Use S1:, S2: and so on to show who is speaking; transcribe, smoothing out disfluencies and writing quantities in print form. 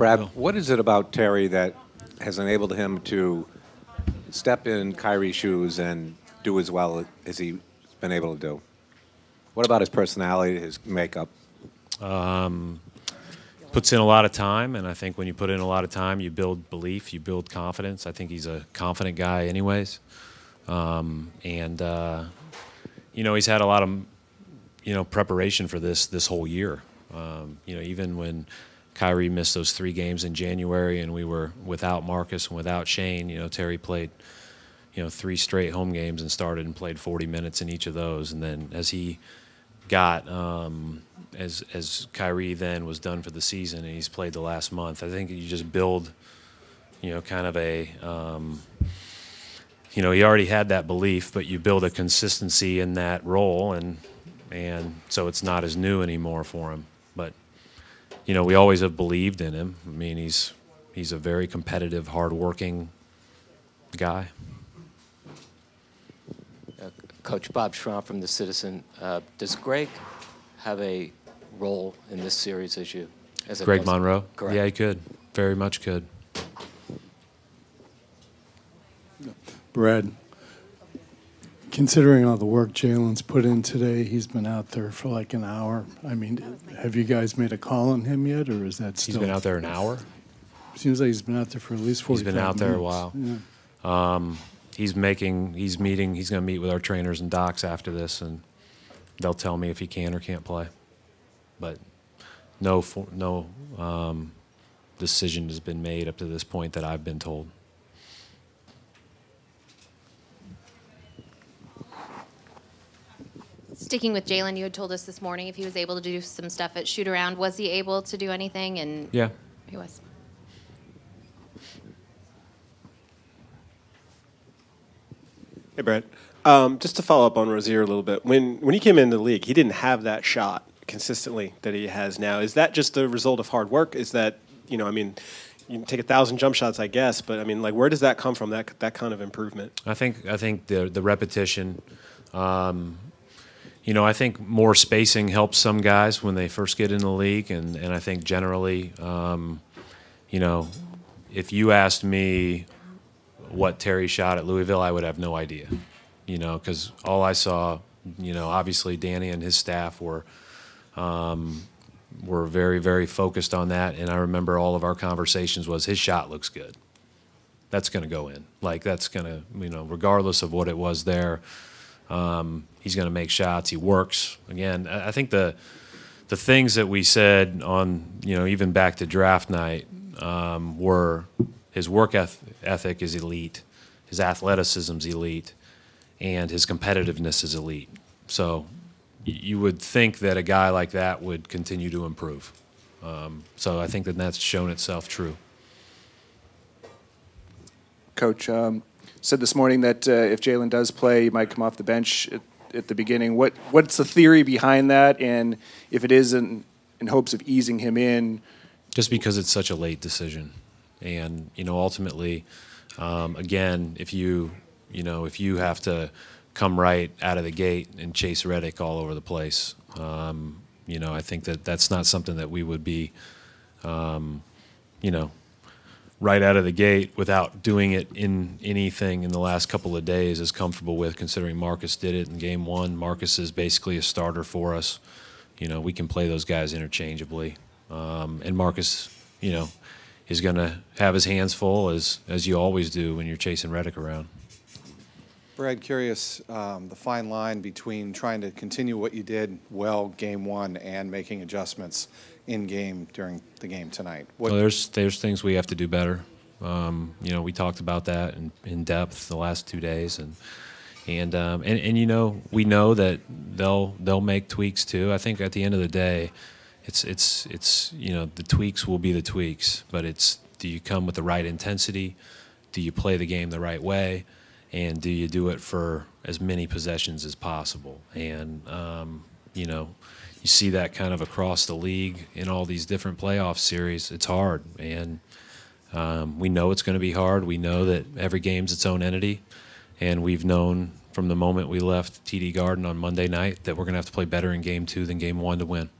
S1: Brad, what is it about Terry that has enabled him to step in Kyrie's shoes and do as well as he's been able to do? What about his personality, his makeup?
S2: Puts in a lot of time, and I think when you put in a lot of time, you build belief, you build confidence. I think he's a confident guy anyways. You know, he's had a lot of, you know, preparation for this whole year. You know, even when Kyrie missed those 3 games in January and we were without Marcus and without Shane, you know, Terry played, you know, 3 straight home games and started and played 40 minutes in each of those. And then as he got, as Kyrie then was done for the season and he's played the last month, I think you just build, you know, kind of a, you know, he already had that belief, but you build a consistency in that role, and so it's not as new anymore for him. But, you know, we always have believed in him. I mean, he's a very competitive, hard-working guy.
S3: Coach Bob Schramm from The Citizen. Does Greg have a role in this series as a
S2: Greg Monroe?
S3: Correct.
S2: Yeah, he could. Very much could.
S4: Brad, considering all the work Jalen's put in today, he's been out there for like an hour. I mean, have you guys made a call on him yet, or is that still?
S2: He's been out there an hour?
S4: Seems like he's been out there for at least 45 minutes.
S2: He's been out there a while.
S4: Yeah.
S2: He's going to meet with our trainers and docs after this, and they'll tell me if he can or can't play. But no decision has been made up to this point that I've been told.
S5: Sticking with Jalen, you had told us this morning if he was able to do some stuff at shoot-around. Was he able to do anything? And
S2: yeah.
S5: He was.
S6: Hey, Brad. Just to follow up on Rozier a little bit, when he came into the league, he didn't have that shot consistently that he has now. Is that just the result of hard work? Is that, you know, I mean, you can take 1,000 jump shots, I guess, but I mean, like, where does that come from? That kind of improvement?
S2: I think the repetition. You know, I think more spacing helps some guys when they first get in the league, and I think generally, you know, if you asked me what Terry shot at Louisville, I would have no idea, you know, because all I saw, you know, obviously Danny and his staff were very, very focused on that, and I remember all of our conversations was his shot looks good. That's going to go in. Like, that's going to, you know, regardless of what it was there, he's going to make shots. He works. Again, I think the things that we said on, you know, even back to draft night were his work ethic is elite, his athleticism's elite, and his competitiveness is elite. So you would think that a guy like that would continue to improve. So I think that that's shown itself true.
S7: Coach, said this morning that if Jalen does play, he might come off the bench at the beginning. What's the theory behind that? And if it is in hopes of easing him in?
S2: Just because it's such a late decision. And, you know, ultimately, again, if you have to come right out of the gate and chase Redick all over the place, you know, I think that's not something that we would be, you know, right out of the gate without doing it in anything in the last couple of days is comfortable with, considering Marcus did it in game 1. Marcus is basically a starter for us. You know, we can play those guys interchangeably. And Marcus, you know, is going to have his hands full as you always do when you're chasing Redick around.
S8: Brad, curious, the fine line between trying to continue what you did well game 1 and making adjustments in game during the game tonight.
S2: Well, there's things we have to do better. You know, we talked about that in depth the last 2 days, and you know, we know that they'll make tweaks too. I think at the end of the day, it's you know, the tweaks will be the tweaks, but it's, do you come with the right intensity? Do you play the game the right way? And do you do it for as many possessions as possible? And, you know, you see that kind of across the league in all these different playoff series. It's hard, and we know it's going to be hard. We know that every game's its own entity, and we've known from the moment we left TD Garden on Monday night that we're going to have to play better in game 2 than game 1 to win.